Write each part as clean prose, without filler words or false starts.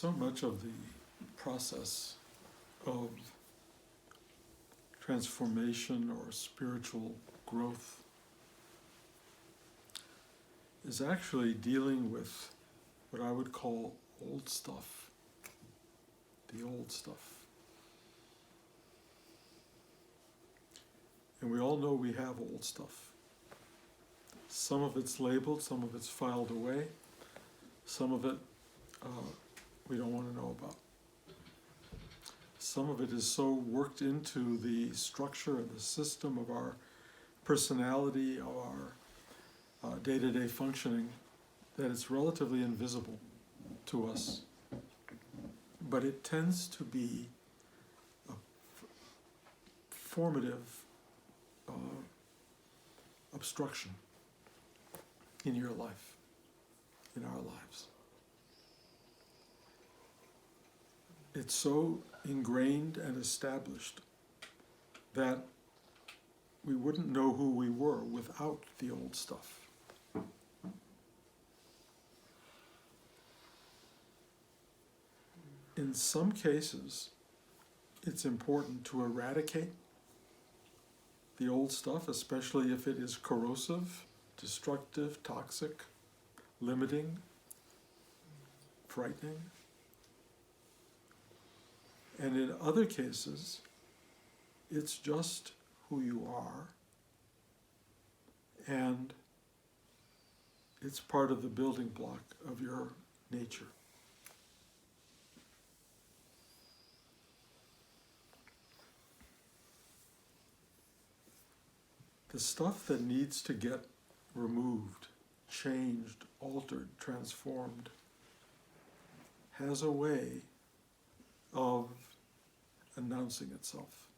So much of the process of transformation or spiritual growth is actually dealing with what I would call old stuff, the old stuff. And we all know we have old stuff. Some of it's labeled, some of it's filed away, some of it we don't want to know about. Some of it is so worked into the structure and the system of our personality, of our day-to-day functioning, that it's relatively invisible to us. But it tends to be a formative obstruction in your life, in our lives. It's so ingrained and established that we wouldn't know who we were without the old stuff. In some cases, it's important to eradicate the old stuff, especially if it is corrosive, destructive, toxic, limiting, frightening. And in other cases, it's just who you are, and it's part of the building block of your nature. The stuff that needs to get removed, changed, altered, transformed, has a way of announcing itself.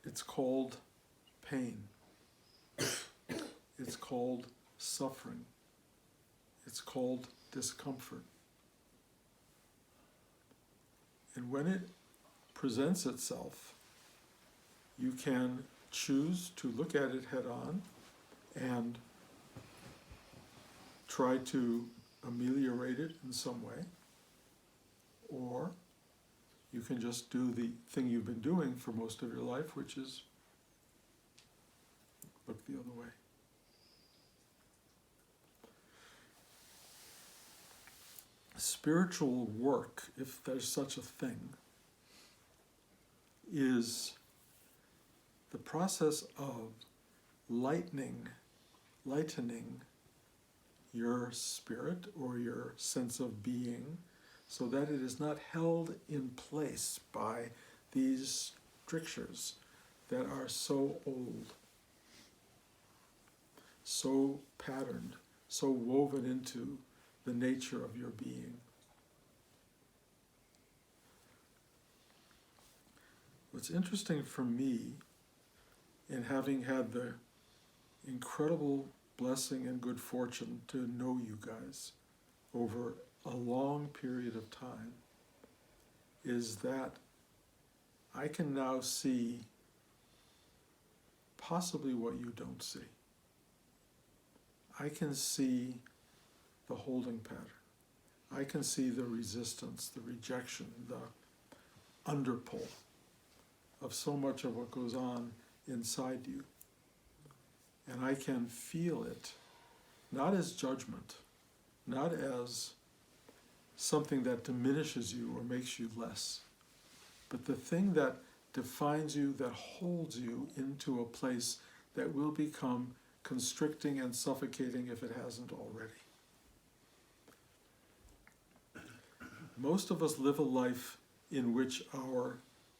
It's called pain. It's called suffering. It's called discomfort. And when it presents itself, you can choose to look at it head on and try to ameliorate it in some way, or you can just do the thing you've been doing for most of your life, which is look the other way. Spiritual work, if there's such a thing, is the process of lightening your spirit or your sense of being so that it is not held in place by these strictures that are so old, so patterned, so woven into the nature of your being. What's interesting for me, in having had the incredible blessing and good fortune to know you guys over a long period of time, is that I can now see possibly what you don't see. I can see the holding pattern. I can see the resistance, the rejection, the underpull of so much of what goes on inside you. And I can feel it, not as judgment, not as something that diminishes you or makes you less, but the thing that defines you, that holds you into a place that will become constricting and suffocating if it hasn't already. Most of us live a life in which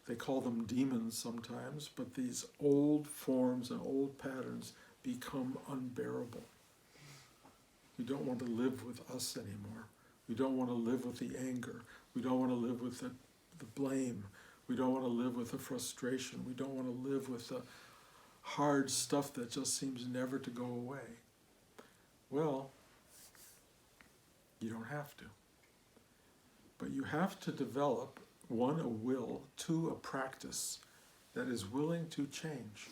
they call them demons sometimes, but these old forms and old patterns become unbearable. We don't want to live with us anymore. We don't want to live with the anger. We don't want to live with the blame. We don't want to live with the frustration. We don't want to live with the hard stuff that just seems never to go away. Well, you don't have to. But you have to develop, one, a will, two, a practice that is willing to change.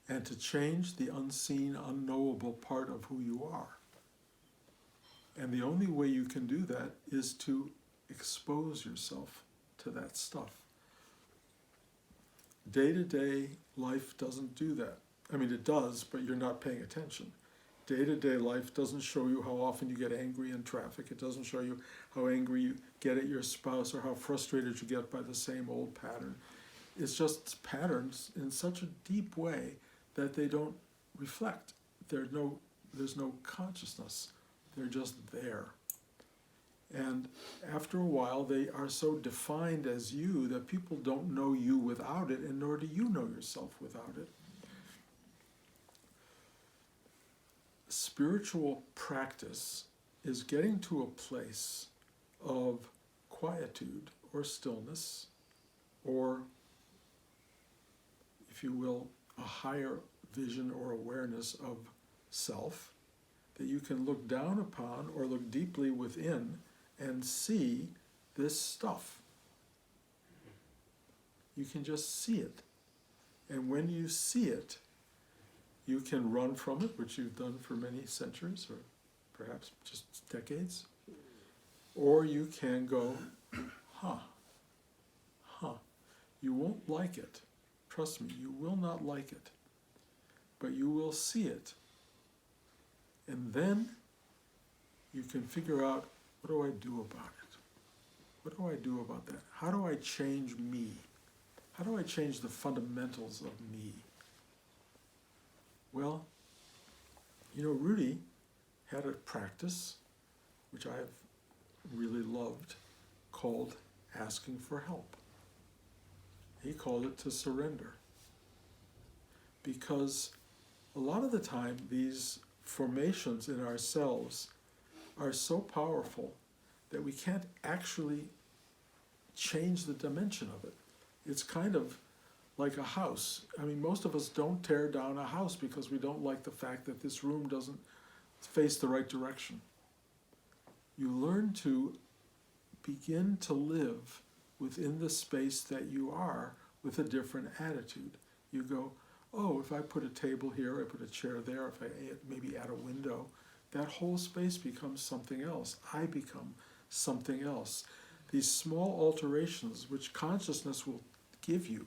And to change the unseen, unknowable part of who you are. And the only way you can do that is to expose yourself to that stuff. Day-to-day life doesn't do that. I mean, it does, but you're not paying attention. Day-to-day life doesn't show you how often you get angry in traffic. It doesn't show you how angry you get at your spouse or how frustrated you get by the same old pattern. It's just patterns in such a deep way that they don't reflect. There's no consciousness. They're just there. And after a while, they are so defined as you that people don't know you without it, and nor do you know yourself without it. Spiritual practice is getting to a place of quietude or stillness, or, if you will, a higher vision or awareness of self that you can look down upon or look deeply within and see this stuff. You can just see it. And when you see it, you can run from it, which you've done for many centuries or perhaps just decades. Or you can go, huh. You won't like it. Trust me, you will not like it. But you will see it. And then you can figure out, what do I do about it? What do I do about that? How do I change me? How do I change the fundamentals of me? Well, Rudy had a practice, which I've really loved, called asking for help. He called it to surrender. Because a lot of the time, these formations in ourselves are so powerful that we can't actually change the dimension of it. It's kind of like a house. I mean, most of us don't tear down a house because we don't like the fact that this room doesn't face the right direction. You learn to begin to live within the space that you are with a different attitude. You go, oh, if I put a table here, I put a chair there, if I maybe add a window, that whole space becomes something else. I become something else. These small alterations, which consciousness will give you,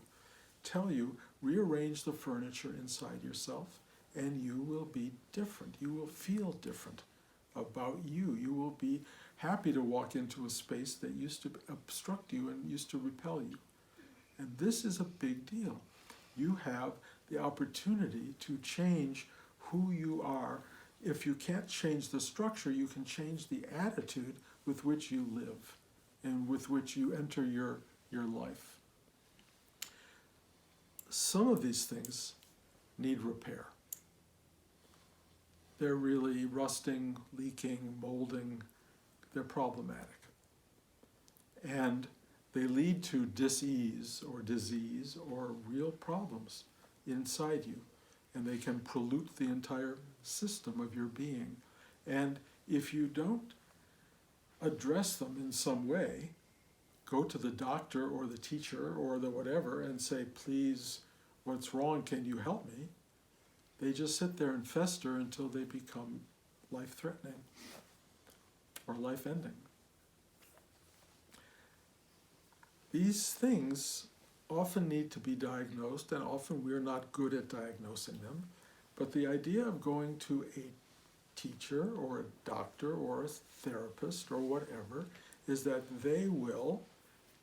tell you, rearrange the furniture inside yourself, and you will be different. You will feel different about you. You will be happy to walk into a space that used to obstruct you and used to repel you. And this is a big deal. You have the opportunity to change who you are. If you can't change the structure, you can change the attitude with which you live and with which you enter your life. Some of these things need repair. They're really rusting, leaking, molding. They're problematic. And they lead to dis-ease or disease or real problems inside you. And they can pollute the entire system of your being. And if you don't address them in some way, go to the doctor or the teacher or the whatever and say, please, what's wrong? Can you help me? They just sit there and fester until they become life-threatening or life-ending. These things often need to be diagnosed, and often we're not good at diagnosing them. But the idea of going to a teacher or a doctor or a therapist or whatever is that they will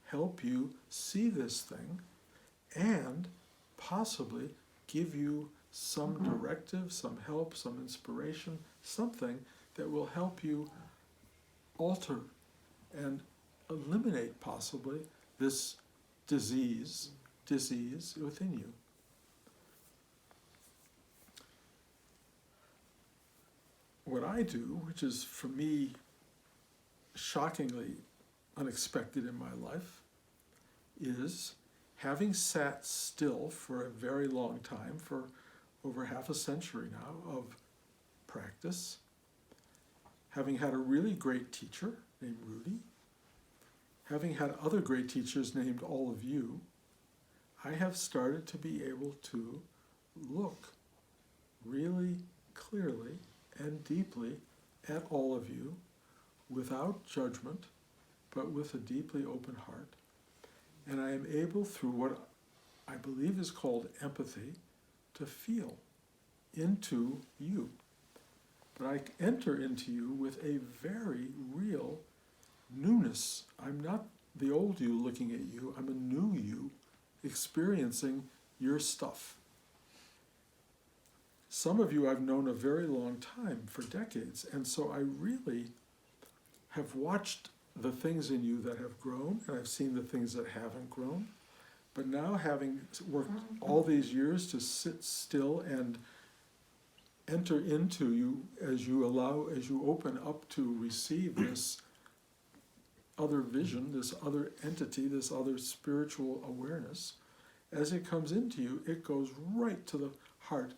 help you see this thing and possibly give you some directive, some help, some inspiration, something that will help you alter and eliminate possibly this disease within you. What I do, which is for me shockingly unexpected in my life, is having sat still for a very long time, for over half a century now of practice, having had a really great teacher named Rudy, having had other great teachers named all of you, I have started to be able to look really clearly and deeply at all of you without judgment, but with a deeply open heart. And I am able, through what I believe is called empathy, to feel into you. But I enter into you with a very real newness. I'm not the old you looking at you, I'm a new you experiencing your stuff. Some of you I've known a very long time, for decades, and so I really have watched the things in you that have grown, and I've seen the things that haven't grown. But now, having worked all these years to sit still and enter into you as you open up to receive this other vision, this other entity, this other spiritual awareness, as it comes into you, it goes right to the heart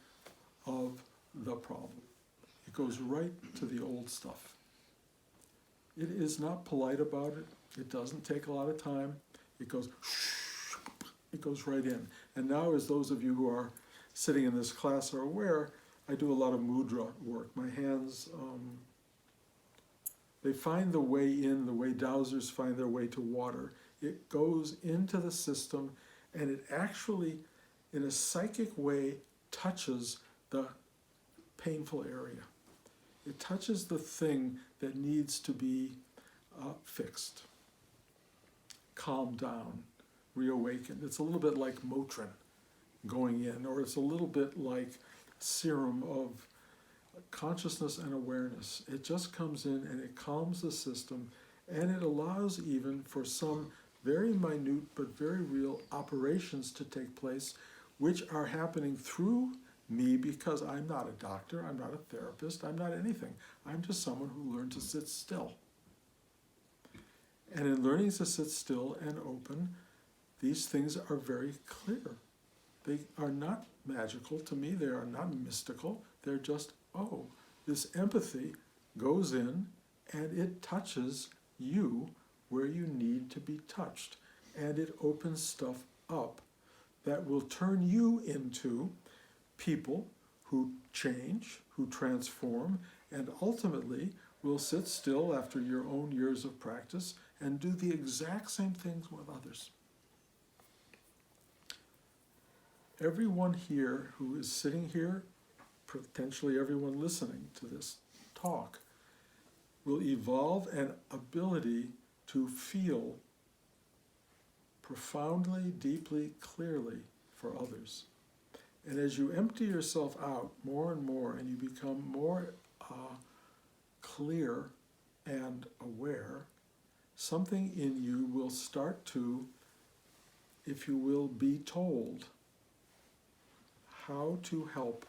of the problem. It goes right to the old stuff. It is not polite about it. It doesn't take a lot of time. It goes right in. And now, as those of you who are sitting in this class are aware, I do a lot of mudra work. My hands, they find the way in, the way dowsers find their way to water. It goes into the system, and it actually, in a psychic way, touches the painful area. It touches the thing that needs to be fixed, calmed down, reawakened. It's a little bit like Motrin going in, or it's a little bit like serum of consciousness and awareness. It just comes in and it calms the system, and it allows even for some very minute but very real operations to take place, which are happening through me, because I'm not a doctor, I'm not a therapist, I'm not anything. I'm just someone who learned to sit still. And in learning to sit still and open, these things are very clear. They are not magical to me, they are not mystical, they're just, oh, this empathy goes in and it touches you where you need to be touched. And it opens stuff up that will turn you into people who change, who transform, and ultimately will sit still after your own years of practice and do the exact same things with others. Everyone here who is sitting here, potentially everyone listening to this talk, will evolve an ability to feel profoundly, deeply, clearly for others. And as you empty yourself out more and more, and you become more clear and aware, something in you will start to, if you will, be told how to help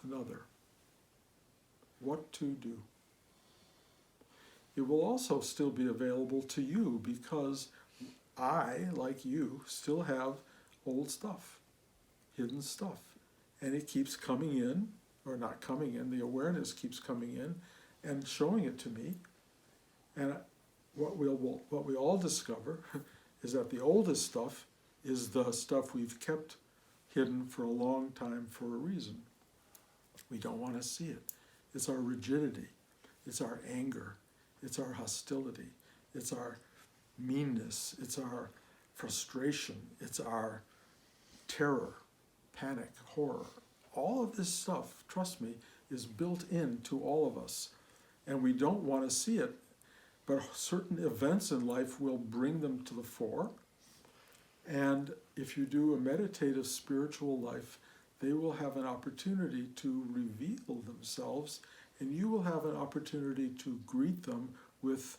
another, what to do. It will also still be available to you, because I, like you, still have old stuff, hidden stuff. And it keeps coming in, or not coming in, the awareness keeps coming in and showing it to me. And what we all discover is that the oldest stuff is the stuff we've kept hidden for a long time for a reason. We don't want to see it. It's our rigidity, it's our anger, it's our hostility, it's our meanness, it's our frustration, it's our terror, panic, horror. All of this stuff, trust me, is built into all of us. And we don't want to see it, but certain events in life will bring them to the fore. And if you do a meditative spiritual life, they will have an opportunity to reveal themselves, and you will have an opportunity to greet them with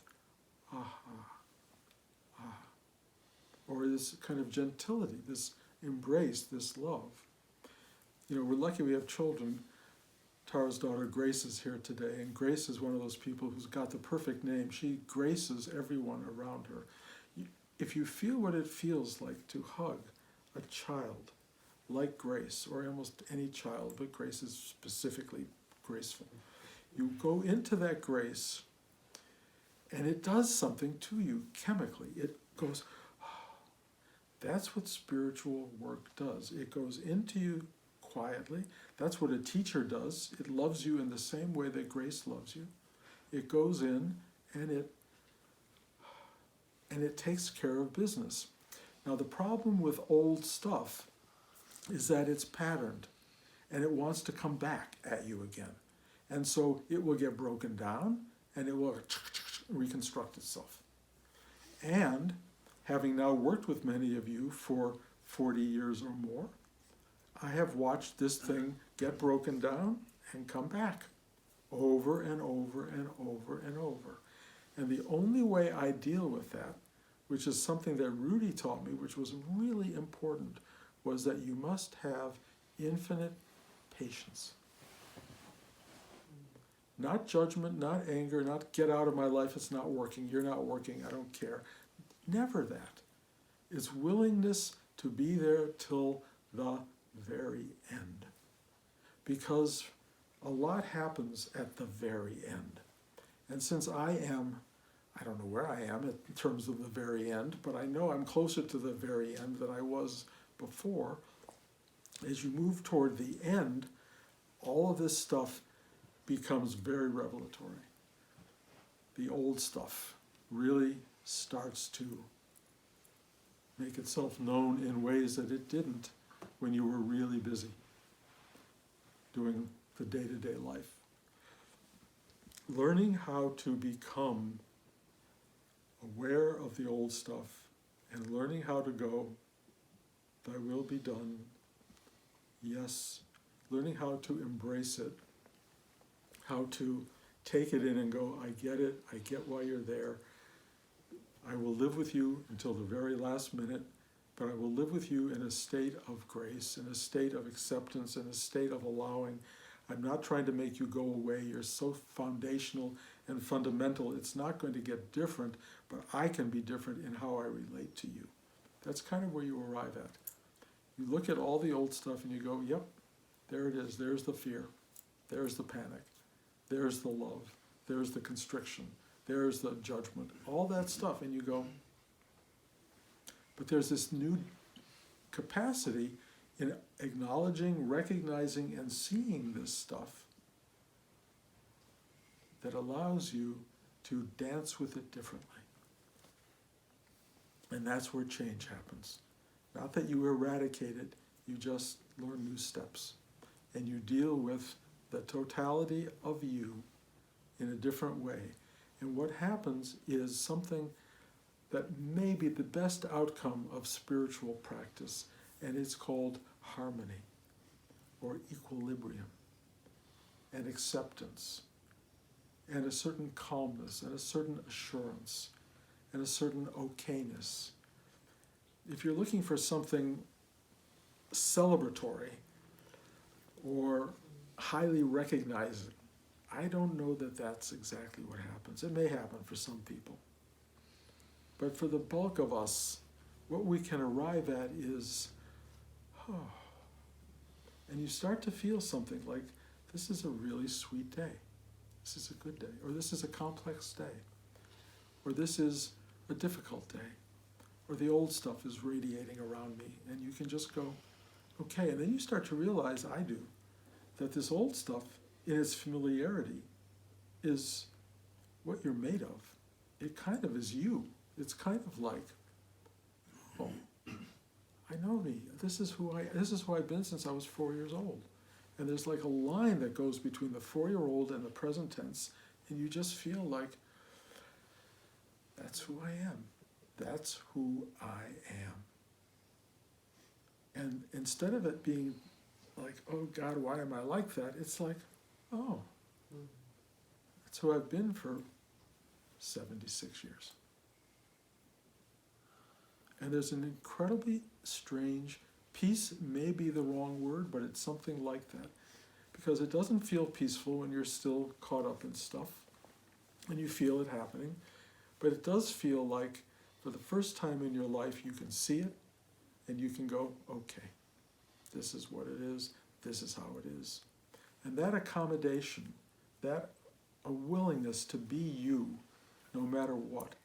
or this kind of gentility, this embrace, this love. You know, we're lucky we have children. Tara's daughter Grace is here today, and Grace is one of those people who's got the perfect name. She graces everyone around her. If you feel what it feels like to hug a child like Grace, or almost any child, but Grace is specifically graceful, you go into that grace, and it does something to you chemically. It goes, that's what spiritual work does. It goes into you quietly. That's what a teacher does. It loves you in the same way that Grace loves you. It goes in and it takes care of business. Now the problem with old stuff is that it's patterned and it wants to come back at you again. And so it will get broken down and it will reconstruct itself. And having now worked with many of you for 40 years or more, I have watched this thing get broken down and come back over and over and over and over. And the only way I deal with that, which is something that Rudy taught me, which was really important, was that you must have infinite patience. Not judgment, not anger, not get out of my life, it's not working, you're not working, I don't care. Never that. It's willingness to be there till the very end. Because a lot happens at the very end. And since I don't know where I am in terms of the very end, but I know I'm closer to the very end than I was before. As you move toward the end, all of this stuff becomes very revelatory. The old stuff really starts to make itself known in ways that it didn't when you were really busy doing the day-to-day life. Learning how to become aware of the old stuff and learning how to go, thy will be done, yes, learning how to embrace it, how to take it in and go, I get it, I get why you're there. I will live with you until the very last minute, but I will live with you in a state of grace, in a state of acceptance, in a state of allowing. I'm not trying to make you go away. You're so foundational and fundamental. It's not going to get different, but I can be different in how I relate to you. That's kind of where you arrive at. You look at all the old stuff and you go, yep, there it is. There's the fear. There's the panic. There's the love. There's the constriction. There's the judgment. All that stuff. And you go, but there's this new capacity in acknowledging, recognizing, and seeing this stuff that allows you to dance with it differently. And that's where change happens. Not that you eradicate it, you just learn new steps. And you deal with the totality of you in a different way. And what happens is something that may be the best outcome of spiritual practice, and it's called harmony, or equilibrium, and acceptance, and a certain calmness, and a certain assurance, and a certain okayness. If you're looking for something celebratory or highly recognizing, I don't know that that's exactly what happens. It may happen for some people. But for the bulk of us, what we can arrive at is, oh, and you start to feel something like, this is a really sweet day. This is a good day. Or this is a complex day. Or this is a difficult day. Or the old stuff is radiating around me. And you can just go, okay. And then you start to realize, I do, that this old stuff, in its familiarity, is what you're made of. It kind of is you. It's kind of like, oh, I know me. This is who I've been since I was 4 years old. And there's like a line that goes between the 4-year-old and the present tense, and you just feel like, that's who I am. That's who I am. And instead of it being like, oh God, why am I like that? It's like, oh, that's who I've been for 76 years. And there's an incredibly strange, peace may be the wrong word, but it's something like that. Because it doesn't feel peaceful when you're still caught up in stuff and you feel it happening. But it does feel like for the first time in your life you can see it and you can go, okay, this is what it is, this is how it is. And that accommodation, that a willingness to be you no matter what,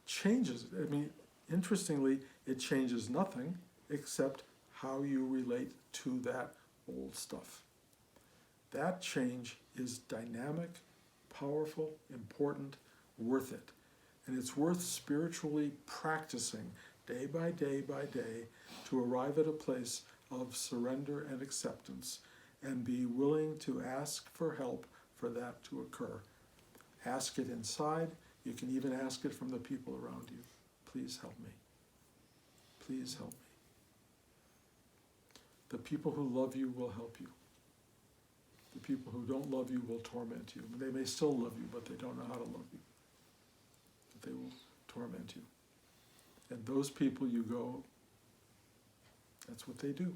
changes. I mean, interestingly, it changes nothing except how you relate to that old stuff. That change is dynamic, powerful, important, worth it. And it's worth spiritually practicing day by day by day to arrive at a place of surrender and acceptance and be willing to ask for help for that to occur. Ask it inside. You can even ask it from the people around you. Please help me. Please help me. The people who love you will help you. The people who don't love you will torment you. They may still love you, but they don't know how to love you. But they will torment you. And those people you go, that's what they do.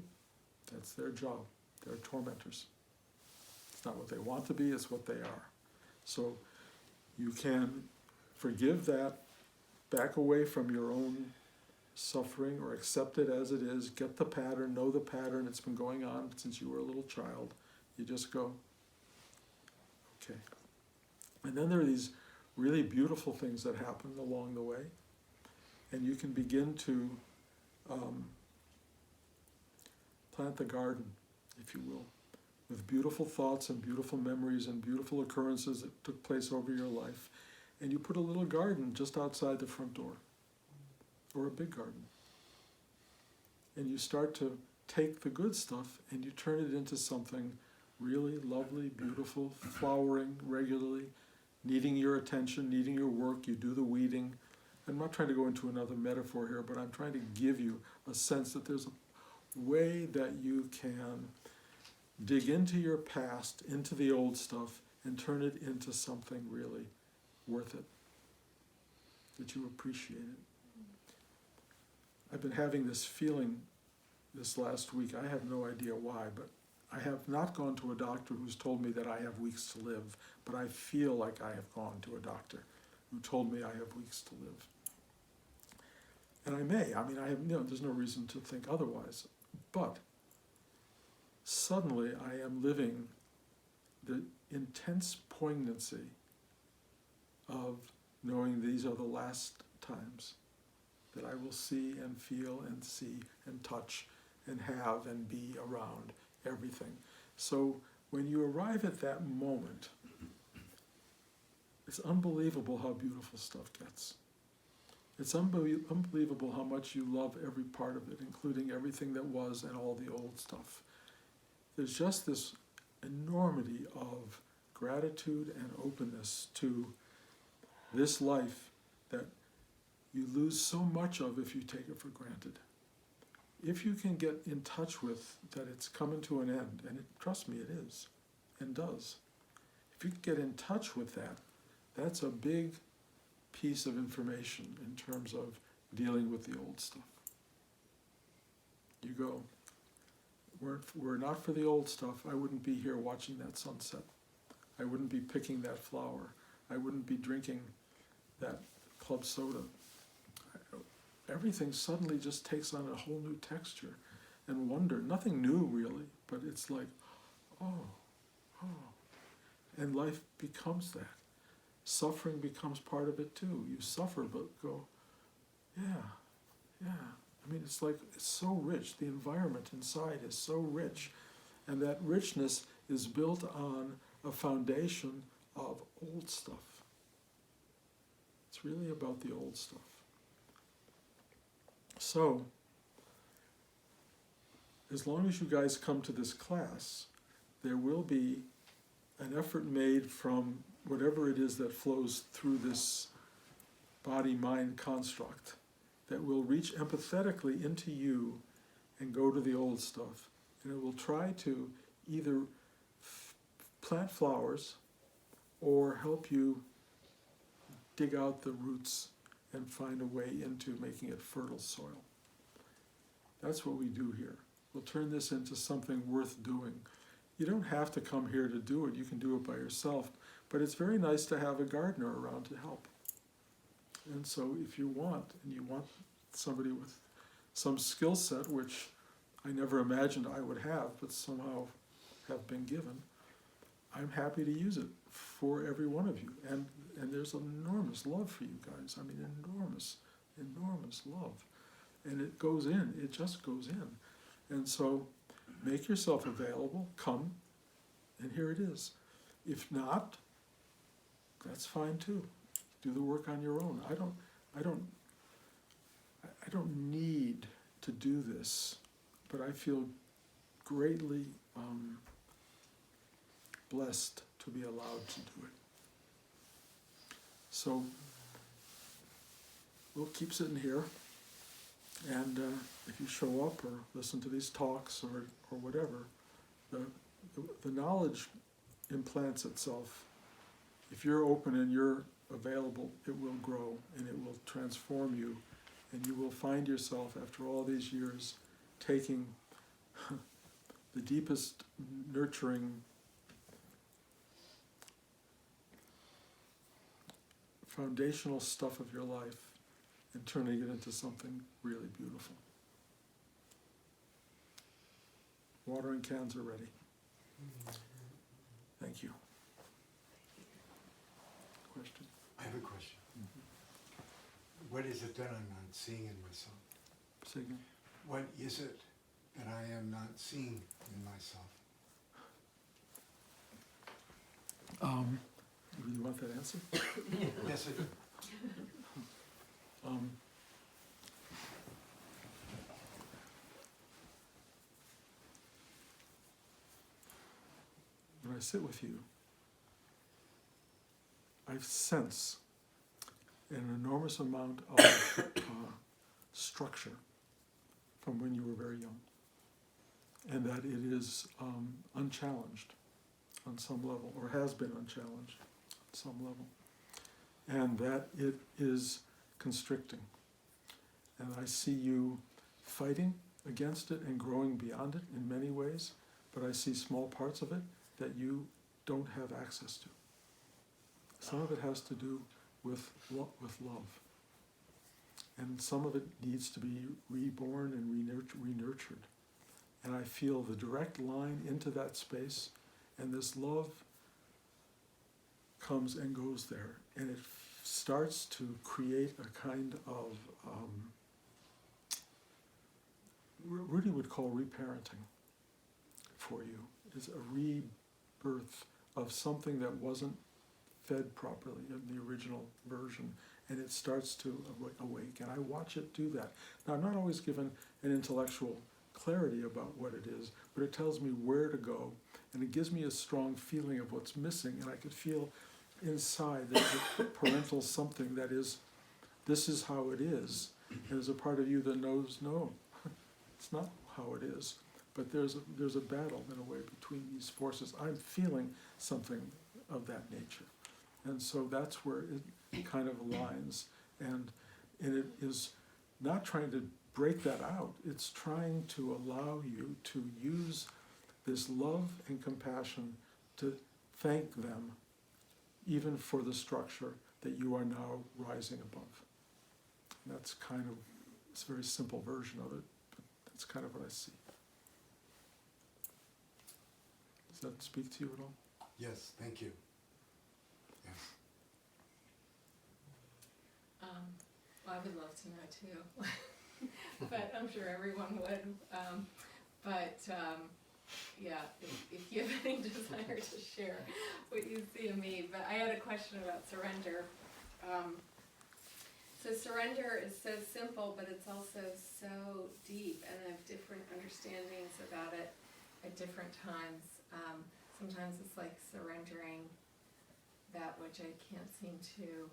That's their job. They're tormentors. It's not what they want to be, it's what they are. So you can forgive that, back away from your own suffering, or accept it as it is, get the pattern, know the pattern, it's been going on since you were a little child. You just go, okay. And then there are these really beautiful things that happen along the way, and you can begin to plant the garden, if you will, with beautiful thoughts and beautiful memories and beautiful occurrences that took place over your life. And you put a little garden just outside the front door, or a big garden. And you start to take the good stuff and you turn it into something really lovely, beautiful, flowering regularly, needing your attention, needing your work. You do the weeding. I'm not trying to go into another metaphor here, but I'm trying to give you a sense that there's a way that you can dig into your past, into the old stuff, and turn it into something really worth it, that you appreciate it. I've been having this feeling this last week. I have no idea why, but I have not gone to a doctor who's told me that I have weeks to live, but I feel like I have gone to a doctor who told me I have weeks to live. And I may. I mean, I have, there's no reason to think otherwise. But suddenly I am living the intense poignancy of knowing these are the last times that I will see and feel and see and touch and have and be around everything. So when you arrive at that moment, it's unbelievable how beautiful stuff gets. It's unbelievable how much you love every part of it, including everything that was and all the old stuff. There's just this enormity of gratitude and openness to this life that you lose so much of if you take it for granted. If you can get in touch with that it's coming to an end, and trust me, it is, and does. If you can get in touch with that, that's a big piece of information in terms of dealing with the old stuff. You go, were it not for the old stuff, I wouldn't be here watching that sunset. I wouldn't be picking that flower. I wouldn't be drinking that club soda. Everything suddenly just takes on a whole new texture and wonder. Nothing new really, but it's like, oh. And life becomes that. Suffering becomes part of it too. You suffer, but go, yeah. I mean, it's like, it's so rich. The environment inside is so rich. And that richness is built on a foundation of old stuff. It's really about the old stuff. So, as long as you guys come to this class, there will be an effort made from whatever it is that flows through this body-mind construct that will reach empathetically into you and go to the old stuff. And it will try to either plant flowers or help you dig out the roots and find a way into making it fertile soil. That's what we do here. We'll turn this into something worth doing. You don't have to come here to do it. You can do it by yourself. But it's very nice to have a gardener around to help. And so if you want, and you want somebody with some skill set, which I never imagined I would have, but somehow have been given, I'm happy to use it for every one of you. And there's enormous love for you guys. I mean, enormous love. And it goes in. It just goes in. And so make yourself available. Come. And here it is. If not, that's fine too. Do the work on your own. I don't need to do this, but I feel greatly blessed to be allowed to do it. So we'll keep sitting here, and if you show up or listen to these talks or whatever, the knowledge implants itself. If you're open and you're available, it will grow and it will transform you, and you will find yourself after all these years taking the deepest nurturing foundational stuff of your life and turning it into something really beautiful. Watering cans are ready. Thank you. Question? I have a question. What is it that I'm not seeing in myself? Say again? What is it that I am not seeing in myself? You really want that answer? Yes, I do. When I sit with you, I sense an enormous amount of structure from when you were very young, and that it is unchallenged on some level, or has been unchallenged on some level, and that it is constricting. And I see you fighting against it and growing beyond it in many ways, but I see small parts of it that you don't have access to. Some of it has to do with love. And some of it needs to be reborn and renurtured. And I feel the direct line into that space, and this love comes and goes there. And it starts to create a kind of, Rudy would call reparenting for you. It's a rebirth of something that wasn't fed properly in the original version, and it starts to awake, and I watch it do that. Now, I'm not always given an intellectual clarity about what it is, but it tells me where to go, and it gives me a strong feeling of what's missing, and I could feel inside there's a parental something that is, this is how it is, and there's a part of you that knows, no, it's not how it is, but there's a battle in a way between these forces. I'm feeling something of that nature. And so that's where it kind of aligns. And it is not trying to break that out. It's trying to allow you to use this love and compassion to thank them, even for the structure that you are now rising above. And that's kind of, it's a very simple version of it, but that's kind of what I see. Does that speak to you at all? Yes, thank you. Yes. Well, I would love to know too, but I'm sure everyone would. Yeah, if you have any desire to share what you see in me. But I had a question about surrender. So surrender is so simple, but it's also so deep, and I have different understandings about it at different times. Sometimes it's like surrendering that which I can't seem to,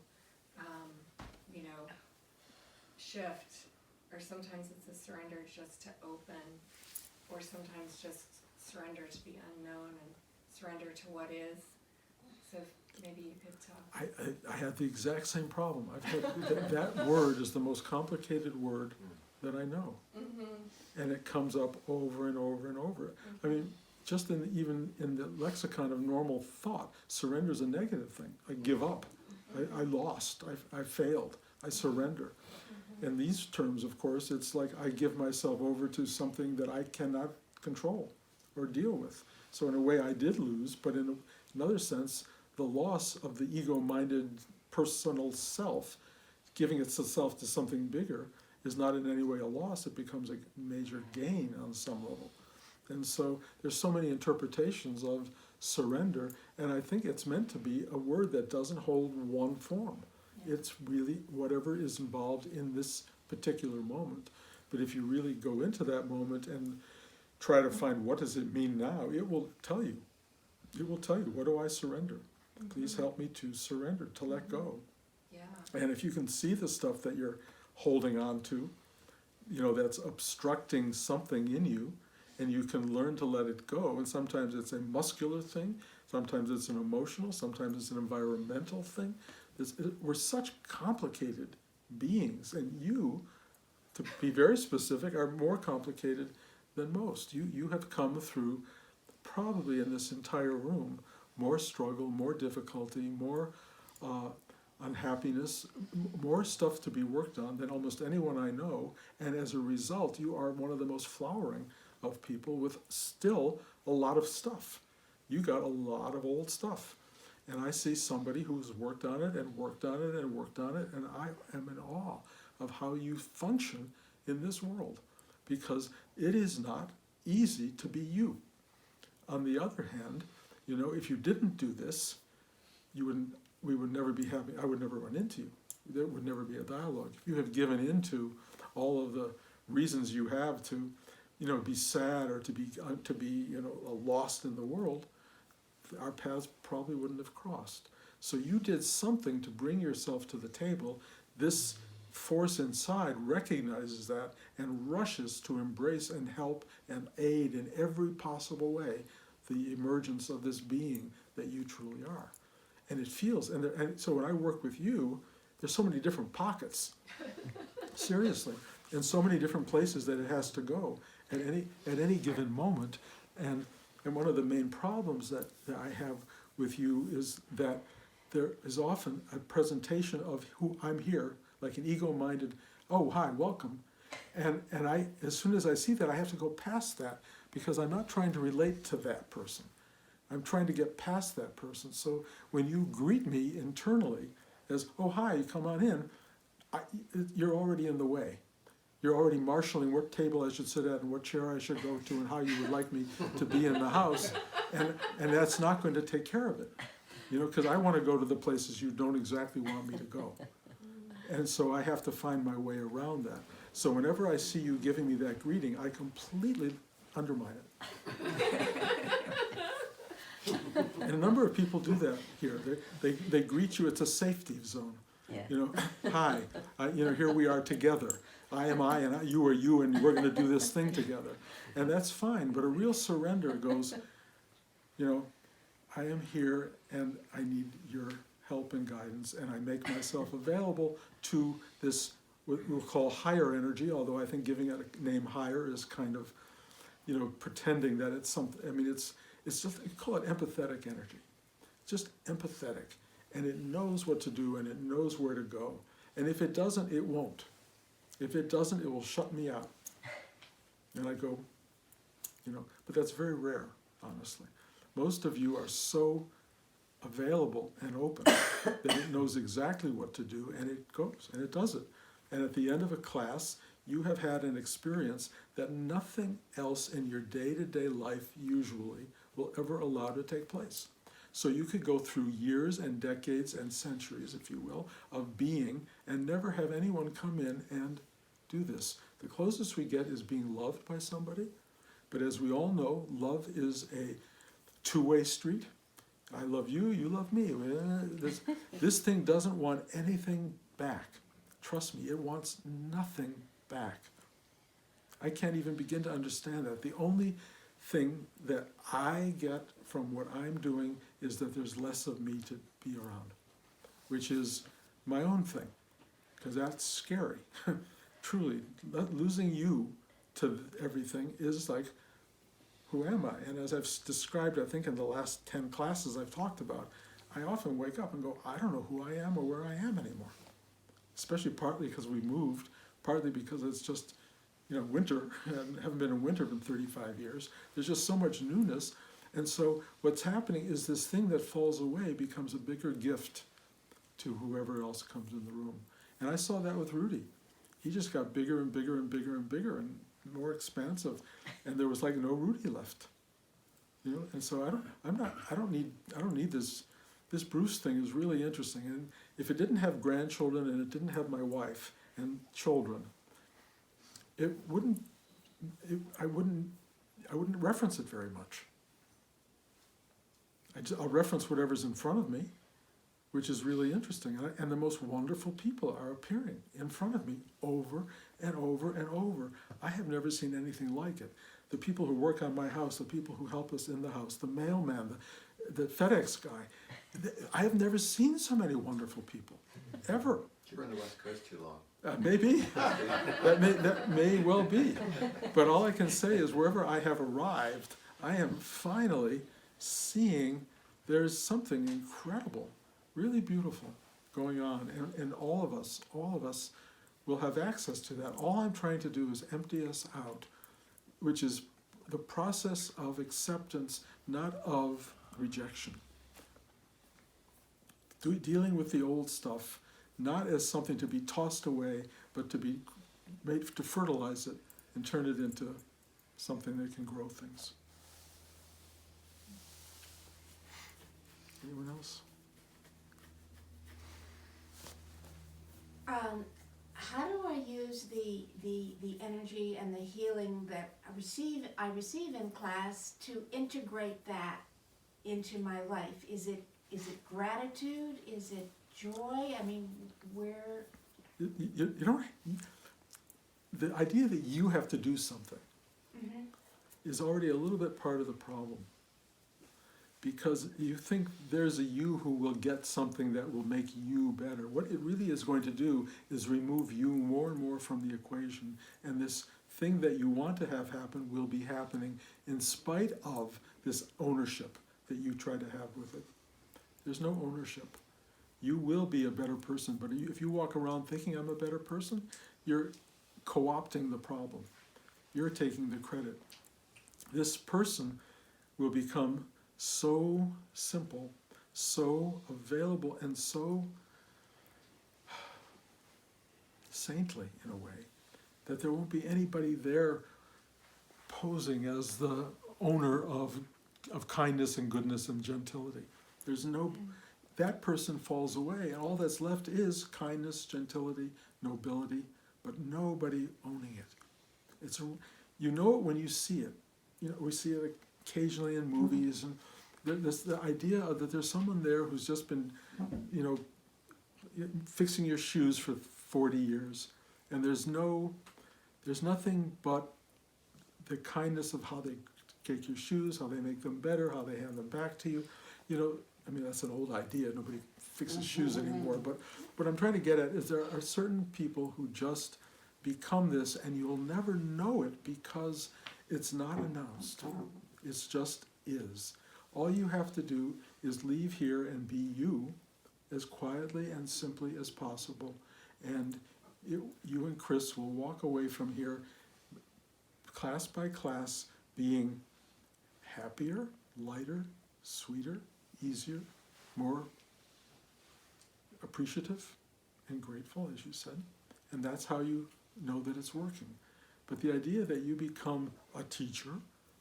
shift, or sometimes it's a surrender just to open, or sometimes just surrender to the unknown and surrender to what is. So maybe you could talk. I had the exact same problem. I've had that word is the most complicated word that I know, and it comes up over and over and over. I mean, just even in the lexicon of normal thought, surrender is a negative thing. I give up. I lost. I failed. I surrender. In these terms, of course, it's like I give myself over to something that I cannot control or deal with. So in a way, I did lose, but in another sense, the loss of the ego-minded personal self, giving itself to something bigger, is not in any way a loss. It becomes a major gain on some level. And so there's so many interpretations of surrender, and I think it's meant to be a word that doesn't hold one form. It's really whatever is involved in this particular moment. But if you really go into that moment and try to find what does it mean now, it will tell you. It will tell you, what do I surrender? Please help me to surrender, to let go. Yeah. And if you can see the stuff that you're holding on to, that's obstructing something in you, and you can learn to let it go. And sometimes it's a muscular thing, sometimes it's an emotional, sometimes it's an environmental thing. We're such complicated beings, and you, to be very specific, are more complicated than most. You have come through, probably in this entire room, more struggle, more difficulty, more unhappiness, more stuff to be worked on than almost anyone I know, and as a result, you are one of the most flowering of people with still a lot of stuff. You got a lot of old stuff. And I see somebody who's worked on it and worked on it and worked on it, and I am in awe of how you function in this world, because it is not easy to be you. On the other hand, if you didn't do this, we would never be having, I would never run into you. There would never be a dialogue. If you have given into all of the reasons you have to, be sad or to be lost in the world, our paths probably wouldn't have crossed. So you did something to bring yourself to the table. This force inside recognizes that and rushes to embrace and help and aid in every possible way the emergence of this being that you truly are. And it feels, and so when I work with you, there's so many different pockets, seriously, and so many different places that it has to go at any given moment. And one of the main problems that I have with you is that there is often a presentation of who I'm here, like an ego-minded, oh, hi, welcome. And I, as soon as I see that, I have to go past that, because I'm not trying to relate to that person. I'm trying to get past that person. So when you greet me internally as, oh, hi, come on in, you're already in the way. You're already marshaling what table I should sit at and what chair I should go to and how you would like me to be in the house. And that's not going to take care of it. Because I want to go to the places you don't exactly want me to go. And so I have to find my way around that. So whenever I see you giving me that greeting, I completely undermine it. And a number of people do that here. They greet you, it's a safety zone. Yeah. Hi, here we are together. I am I and you are you, and we're going to do this thing together. And that's fine, but a real surrender goes, I am here and I need your help and guidance, and I make myself available to this, what we'll call higher energy, although I think giving it a name higher is kind of, pretending that it's something. I mean, it's just, you call it empathetic energy. Just empathetic. And it knows what to do, and it knows where to go. And if it doesn't, it won't. If it doesn't, it will shut me out. And I go, but that's very rare, honestly. Most of you are so available and open that it knows exactly what to do, and it goes, and it does it. And at the end of a class, you have had an experience that nothing else in your day-to-day life usually will ever allow to take place. So you could go through years and decades and centuries, if you will, of being and never have anyone come in and do this. The closest we get is being loved by somebody, but as we all know, love is a two-way street. I love you, you love me. This thing doesn't want anything back. Trust me, it wants nothing back. I can't even begin to understand that. The only thing that I get from what I'm doing is that there's less of me to be around, which is my own thing, because that's scary. Truly, losing you to everything is like, who am I? And as I've described, I think in the last 10 classes I've talked about, I often wake up and go, I don't know who I am or where I am anymore. Especially partly because we moved, partly because it's just, winter, and haven't been in winter in 35 years. There's just so much newness. And so what's happening is this thing that falls away becomes a bigger gift to whoever else comes in the room. And I saw that with Rudy. He just got bigger and bigger and bigger and bigger and more expansive. And there was like no Rudy left. And so I don't need this this Bruce thing is really interesting. And if it didn't have grandchildren and it didn't have my wife and children, I wouldn't reference it very much. I'll reference whatever's in front of me, which is really interesting. And the most wonderful people are appearing in front of me over and over and over. I have never seen anything like it. The people who work on my house, the people who help us in the house, the mailman, the FedEx guy. I have never seen so many wonderful people, ever. You were on the West Coast too long. Maybe. that may well be. But all I can say is wherever I have arrived, I am finally seeing there's something incredible, really beautiful going on. And all of us will have access to that. All I'm trying to do is empty us out, which is the process of acceptance, not of rejection. Dealing with the old stuff, not as something to be tossed away, but to be made to fertilize it and turn it into something that can grow things. Anyone else? How do I use the energy and the healing that I receive in class to integrate that into my life? Is it gratitude? Is it joy? I mean, where? You don't. The idea that you have to do something is already a little bit part of the problem. Because you think there's a you who will get something that will make you better. What it really is going to do is remove you more and more from the equation. And this thing that you want to have happen will be happening in spite of this ownership that you try to have with it. There's no ownership. You will be a better person, but if you walk around thinking I'm a better person, you're co-opting the problem. You're taking the credit. This person will become so simple, so available, and so saintly in a way that there won't be anybody there posing as the owner of kindness and goodness and gentility. There's no, that person falls away, and all that's left is kindness, gentility, nobility, but nobody owning it. You know it when you see it. You know, we see it occasionally in movies, and there's the idea that there's someone there who's just been, fixing your shoes for 40 years, and there's nothing but the kindness of how they take your shoes, how they make them better, how they hand them back to you. I mean, that's an old idea. Nobody fixes shoes anymore. But what I'm trying to get at is there are certain people who just become this, and you'll never know it because it's not announced. It just is. All you have to do is leave here and be you as quietly and simply as possible. And you and Chris will walk away from here, class by class, being happier, lighter, sweeter, easier, more appreciative and grateful, as you said. And that's how you know that it's working. But the idea that you become a teacher,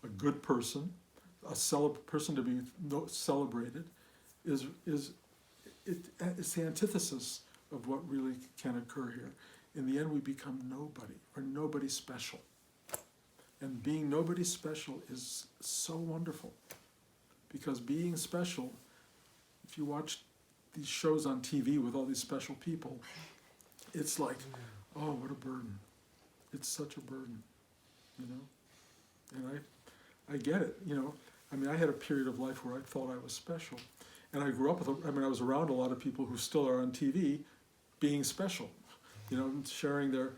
a good person, person to be celebrated, it's the antithesis of what really can occur here. In the end, we become nobody, or nobody special. And being nobody special is so wonderful. Because being special, if you watch these shows on TV with all these special people, it's like, oh, what a burden. It's such a burden, And I get it, I mean, I had a period of life where I thought I was special. And I grew up I was around a lot of people who still are on TV being special, sharing their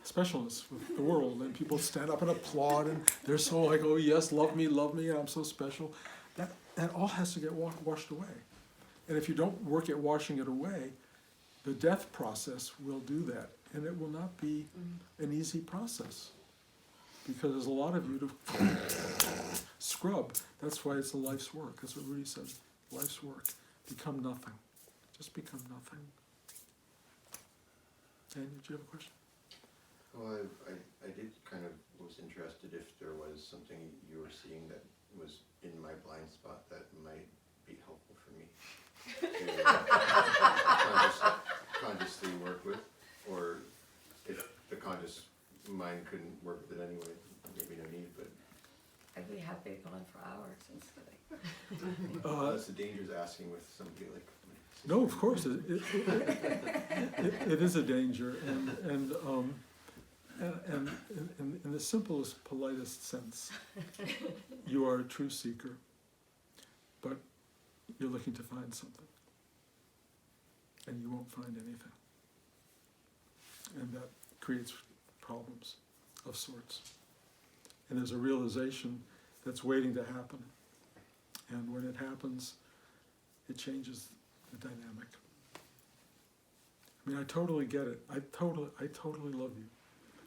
specialness with the world. And people stand up and applaud, and they're so like, oh yes, love me, I'm so special. That all has to get washed away. And if you don't work at washing it away, the death process will do that. And it will not be an easy process. Because there's a lot of you to scrub. That's why it's a life's work. That's what Rudy said. Life's work. Become nothing. Just become nothing. Dan, did you have a question? Well, I did was interested if there was something you were seeing that was in my blind spot that might be helpful for me. That's the danger's asking with somebody like. No, of course, it is a danger, and in the simplest, politest sense, you are a true seeker, but you're looking to find something, and you won't find anything, and that creates problems of sorts. And there's a realization that's waiting to happen, and when it happens, it changes the dynamic. I mean, I totally get it. I totally love you.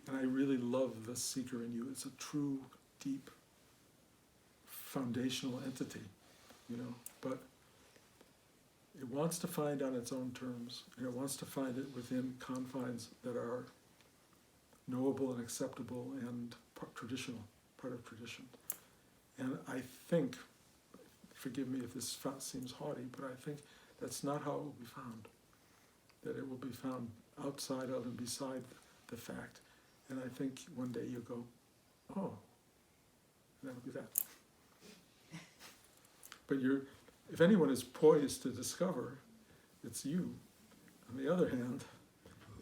And I really love the seeker in you. It's a true, deep, foundational entity, you know, but it wants to find on its own terms, and it wants to find it within confines that are knowable and acceptable and traditional, part of tradition. And I think, forgive me if this seems haughty, but I think that's not how it will be found. That it will be found outside of and beside the fact. And I think one day you'll go, oh, that'll be that. But if anyone is poised to discover, it's you. On the other hand,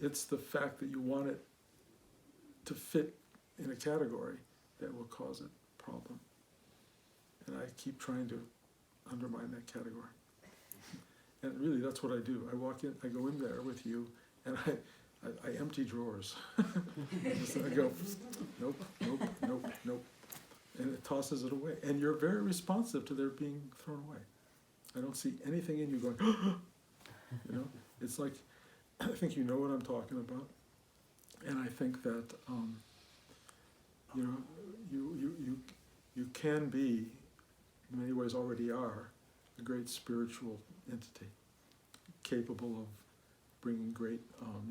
it's the fact that you want it to fit in a category that will cause it a problem. And I keep trying to undermine that category. And really, that's what I do. I walk in, I go in there with you, and I empty drawers. And I go, nope, nope, nope, nope. And it tosses it away. And you're very responsive to their being thrown away. I don't see anything in you going, you know? It's like, I think you know what I'm talking about. And I think that, you know, you can be, in many ways already are, a great spiritual entity, capable of bringing great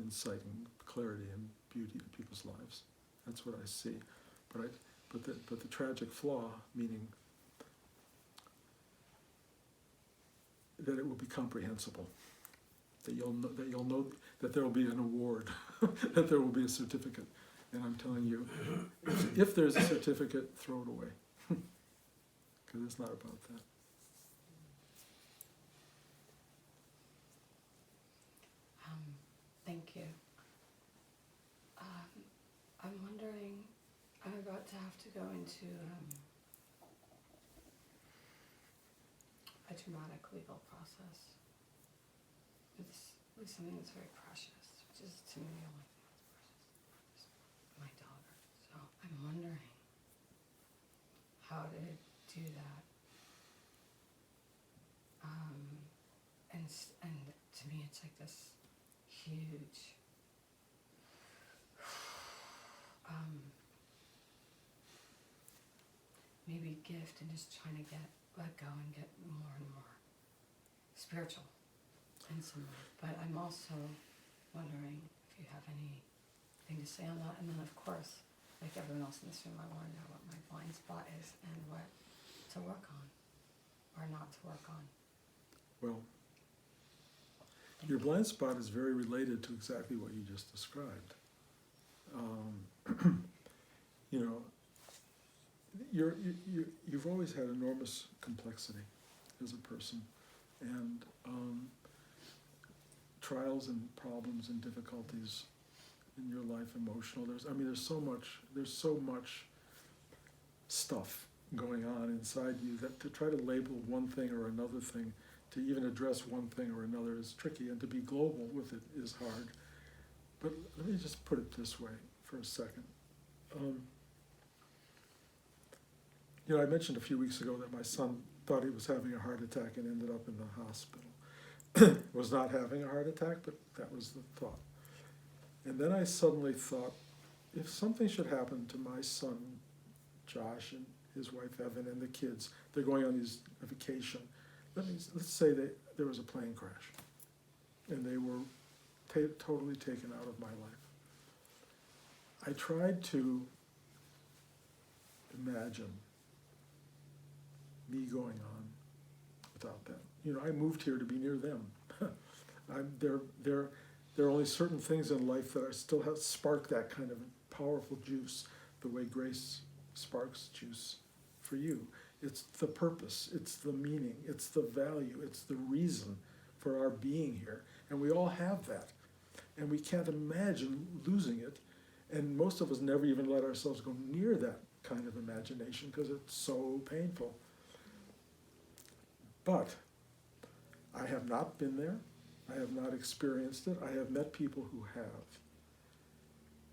insight and clarity and beauty to people's lives. That's what I see. But the tragic flaw, meaning that it will be comprehensible, that you'll know that there will be an award, that there will be a certificate. And I'm telling you, if there's a certificate, throw it away, because it's not about that. Thank you. I'm wondering, I'm about to have to go into a dramatic legal process with something that's very precious, which is to me the only thing that's precious, my daughter. So I'm wondering how to do that. And to me it's like this huge maybe gift, and just trying to let go and get more and more spiritual in some way. But I'm also wondering if you have anything to say on that. And then of course, like everyone else in this room, I want to know what my blind spot is and what to work on or not to work on. Well, your blind spot is very related to exactly what you just described. You know, you've always had enormous complexity as a person, and trials and problems and difficulties in your life, emotional. There's so much stuff going on inside you that to try to label one thing or another thing, to even address one thing or another is tricky, and to be global with it is hard. But let me just put it this way for a second. You know, I mentioned a few weeks ago that my son thought he was having a heart attack and ended up in the hospital. Was not having a heart attack, but that was the thought. And then I suddenly thought, if something should happen to my son, Josh, and his wife Evan, and the kids, they're going on a vacation. Let's say there was a plane crash, and they were totally taken out of my life. I tried to imagine me going on without them. You know, I moved here to be near them. There are only certain things in life that still have sparked that kind of powerful juice, the way grace sparks juice for you. It's the purpose, it's the meaning, it's the value, it's the reason for our being here. And we all have that. And we can't imagine losing it. And most of us never even let ourselves go near that kind of imagination because it's so painful. But I have not been there. I have not experienced it. I have met people who have.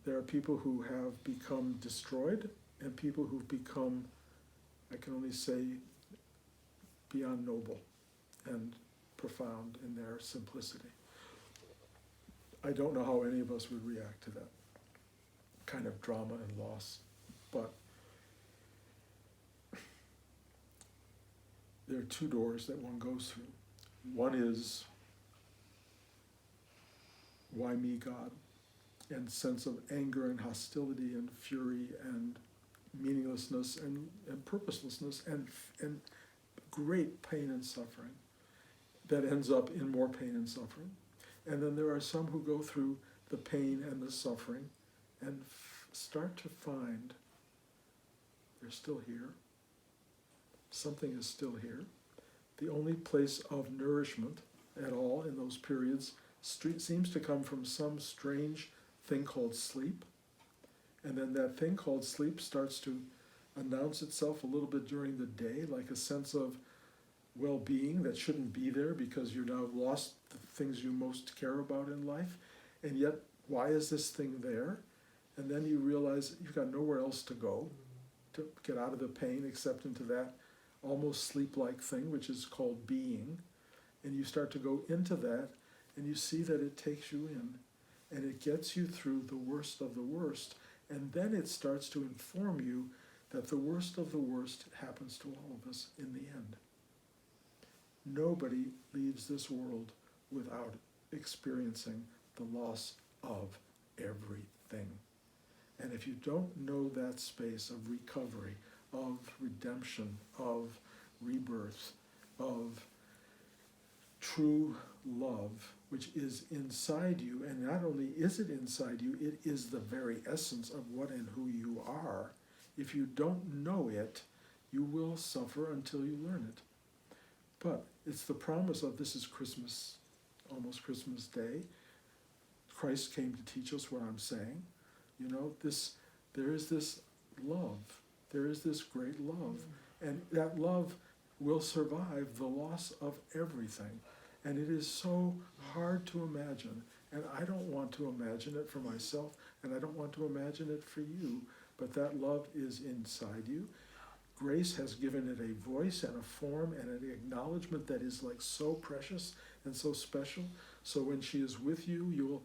There are people who have become destroyed and people who've become, I can only say, beyond noble and profound in their simplicity. I don't know how any of us would react to that kind of drama and loss, but there are two doors that one goes through. One is, why me, God? And sense of anger and hostility and fury and meaninglessness and purposelessness and great pain and suffering that ends up in more pain and suffering. And then there are some who go through the pain and the suffering and start to find they're still here. Something is still here. The only place of nourishment at all in those periods seems to come from some strange thing called sleep. And then that thing called sleep starts to announce itself a little bit during the day, like a sense of well-being that shouldn't be there because you've now lost the things you most care about in life. And yet, why is this thing there? And then you realize you've got nowhere else to go to get out of the pain except into that almost sleep-like thing, which is called being. And you start to go into that, and you see that it takes you in, and it gets you through the worst of the worst, and then it starts to inform you that the worst of the worst happens to all of us in the end. Nobody leaves this world without experiencing the loss of everything. And if you don't know that space of recovery, of redemption, of rebirth, of true love, which is inside you, and not only is it inside you, it is the very essence of what and who you are. If you don't know it, you will suffer until you learn it. But it's the promise of this is Christmas, almost Christmas Day. Christ came to teach us what I'm saying. You know, there is this love. There is this great love. And that love will survive the loss of everything. And it is so hard to imagine. And I don't want to imagine it for myself, and I don't want to imagine it for you. But that love is inside you. Grace has given it a voice and a form and an acknowledgement that is like so precious and so special. So when she is with you, you'll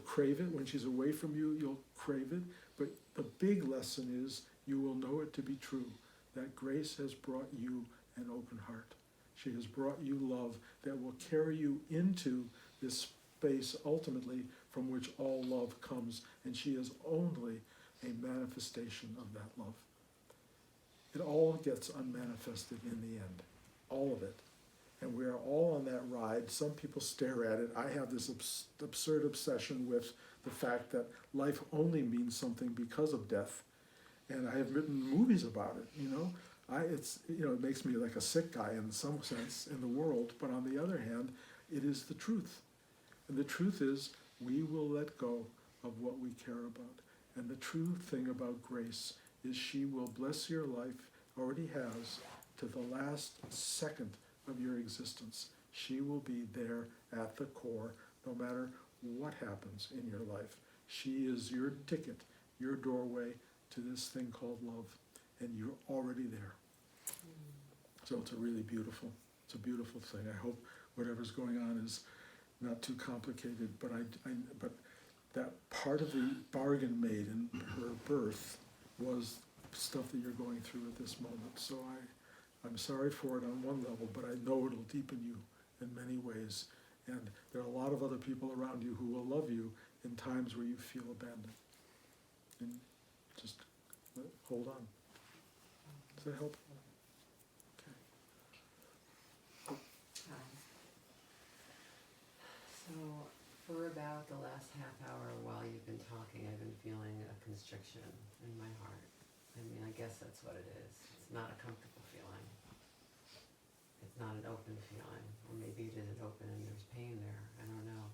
crave it. When she's away from you, you'll crave it. But the big lesson is you will know it to be true, that grace has brought you an open heart. She has brought you love that will carry you into this space ultimately from which all love comes, and she is only a manifestation of that love. It all gets unmanifested in the end, all of it. And we are all on that ride. Some people stare at it. I have this absurd obsession with the fact that life only means something because of death. And I have written movies about it, you know. It makes me like a sick guy in some sense in the world, but on the other hand, it is the truth. And the truth is, we will let go of what we care about. And the true thing about grace is she will bless your life, already has, to the last second of your existence. She will be there at the core, no matter what happens in your life. She is your ticket, your doorway to this thing called love, and you're already there. So it's a beautiful thing. I hope whatever's going on is not too complicated, but but that part of the bargain made in her birth was stuff that you're going through at this moment. So I'm sorry for it on one level, but I know it'll deepen you in many ways. And there are a lot of other people around you who will love you in times where you feel abandoned. And just hold on. Does that help? Okay. So for about the last half hour while you've been talking, I've been feeling a constriction in my heart. I mean, I guess that's what it is. It's not a comfortable feeling. feeling. It's not an open feeling, or maybe it is open and there's pain there, I don't know.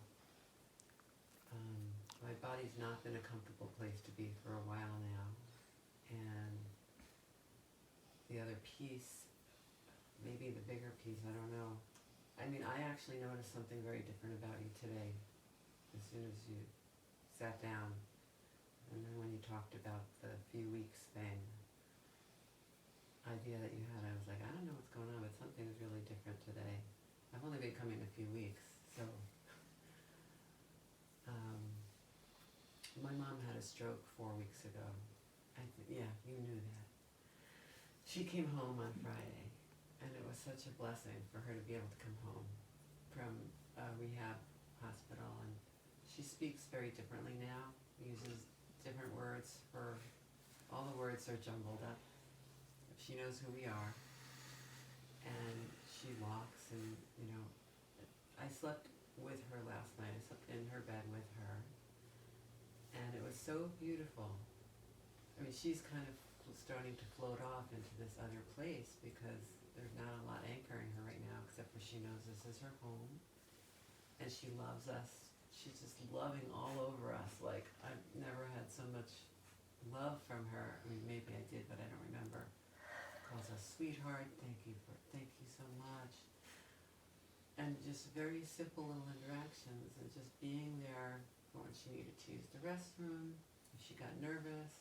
My body's not been a comfortable place to be for a while now, and the other piece, maybe the bigger piece, I don't know. I mean, I actually noticed something very different about you today, as soon as you sat down, and then when you talked about the few weeks thing, idea that you had, I was like, I don't know what's going on, but something's really different today. I've only been coming a few weeks, so. My mom had a stroke 4 weeks ago. Yeah, you knew that. She came home on Friday, and it was such a blessing for her to be able to come home from a rehab hospital, and she speaks very differently now, uses different words for, all the words are jumbled up. She knows who we are, and she walks, and, you know, I slept with her last night. I slept in her bed with her, and it was so beautiful. I mean, she's kind of starting to float off into this other place because there's not a lot anchoring her right now, except for she knows this is her home, and she loves us. She's just loving all over us. Like, I've never had so much love from her. I mean, maybe I did, but I don't remember. Calls us sweetheart, thank you so much. And just very simple little interactions, and just being there for when she needed to use the restroom, if she got nervous.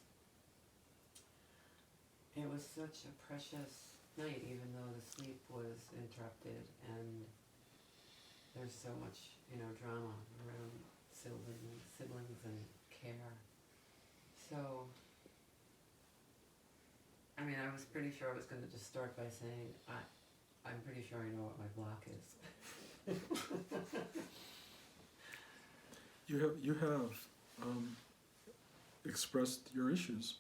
It was such a precious night, even though the sleep was interrupted, and there's so much, you know, drama around siblings and care. So, I mean, I was pretty sure I was going to just start by saying, I'm pretty sure I know what my block is. You have expressed your issues,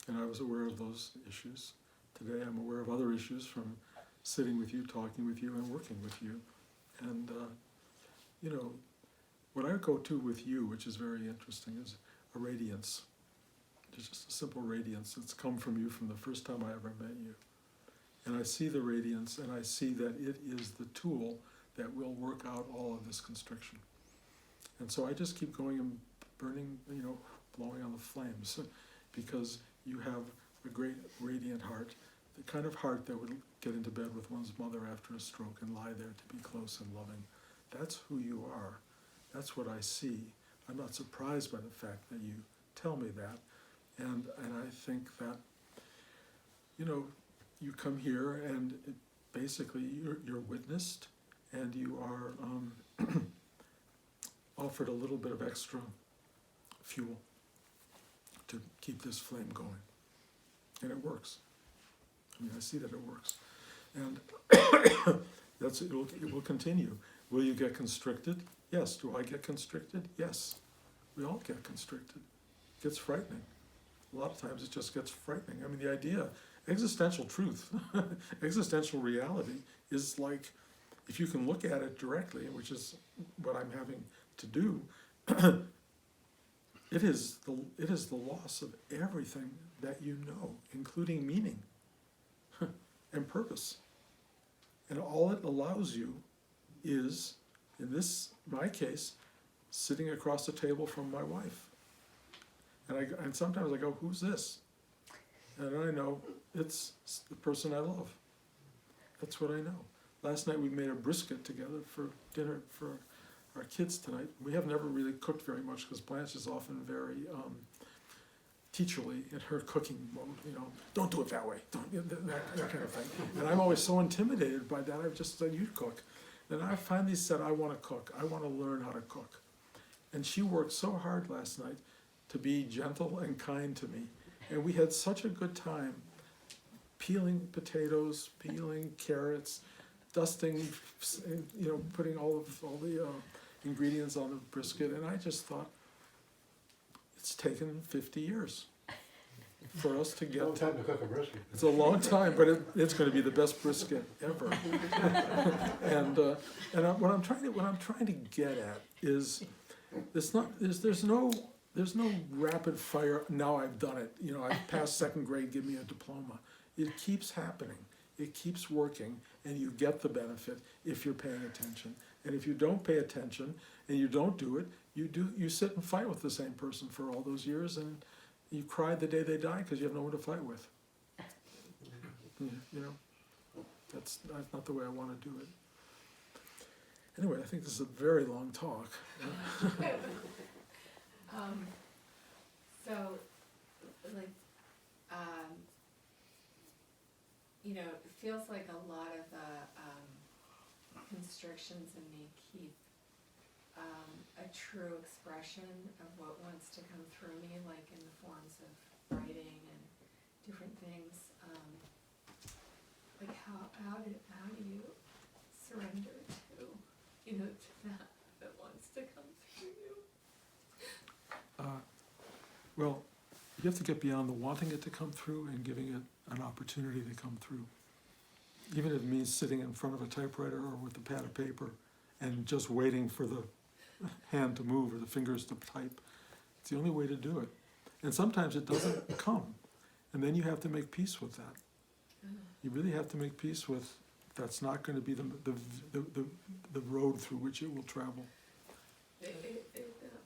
and I was aware of those issues. Today I'm aware of other issues from sitting with you, talking with you, and working with you. And, you know, what I go to with you, which is very interesting, is a radiance. It's just a simple radiance that's come from you from the first time I ever met you. And I see the radiance, and I see that it is the tool that will work out all of this constriction. And so I just keep going and burning, you know, blowing on the flames, because you have a great radiant heart, the kind of heart that would get into bed with one's mother after a stroke and lie there to be close and loving. That's who you are. That's what I see. I'm not surprised by the fact that you tell me that. And I think that, you know, you come here and basically you're witnessed, and you are offered a little bit of extra fuel to keep this flame going. And it works. I mean, I see that it works. And it will continue. Will you get constricted? Yes. Do I get constricted? Yes. We all get constricted. It gets frightening. A lot of times it just gets frightening. I mean, the idea, existential truth, existential reality is like, if you can look at it directly, which is what I'm having to do, it is the loss of everything that you know, including meaning and purpose. And all it allows you is, in my case, sitting across the table from my wife. And sometimes I go, who's this? And I know it's the person I love. That's what I know. Last night we made a brisket together for dinner for our kids tonight. We have never really cooked very much because Blanche is often very teacherly in her cooking mode. You know, don't do it that way. Don't that kind of thing. And I'm always so intimidated by that. I've just said, you cook. And I finally said, I want to cook. I want to learn how to cook. And she worked so hard last night to be gentle and kind to me. And we had such a good time peeling potatoes, peeling carrots, dusting, you know, putting all the ingredients on the brisket. And I just thought, it's taken 50 years for us to get. Long time to cook a brisket. It's a long time, but it's going to be the best brisket ever. and what I'm trying to get at is, there's no rapid fire. Now I've done it. You know, I've passed second grade. Give me a diploma. It keeps happening. it keeps working, and you get the benefit if you're paying attention. And if you don't pay attention and you don't do it, you sit and fight with the same person for all those years, and you cry the day they die because you have no one to fight with. You know, that's not the way I want to do it. Anyway, I think this is a very long talk. So, like, you know, it feels like a lot of the constrictions in me keep a true expression of what wants to come through me, like in the forms of writing and different things. Like how do you surrender to, you know, to that wants to come through you? Well, you have to get beyond the wanting it to come through and giving it an opportunity to come through. Even if it means sitting in front of a typewriter or with a pad of paper and just waiting for the hand to move or the fingers to type. It's the only way to do it. And sometimes it doesn't come. And then you have to make peace with that. You really have to make peace with that's not going to be the road through which it will travel.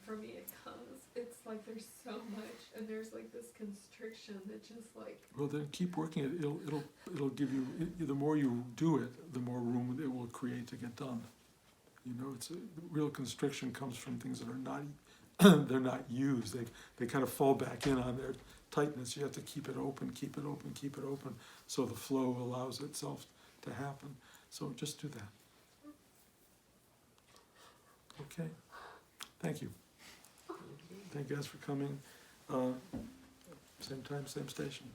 For me it comes, it's like there's so much, and there's like this constriction that just like. Well, then keep working it. It'll give you, the more you do it, the more room it will create to get done. You know, it's real constriction comes from things that are not, they're not used. They kind of fall back in on their tightness. You have to keep it open, keep it open, keep it open, so the flow allows itself to happen. So just do that. Okay. Thank you. Thank you guys for coming. Same time, same station.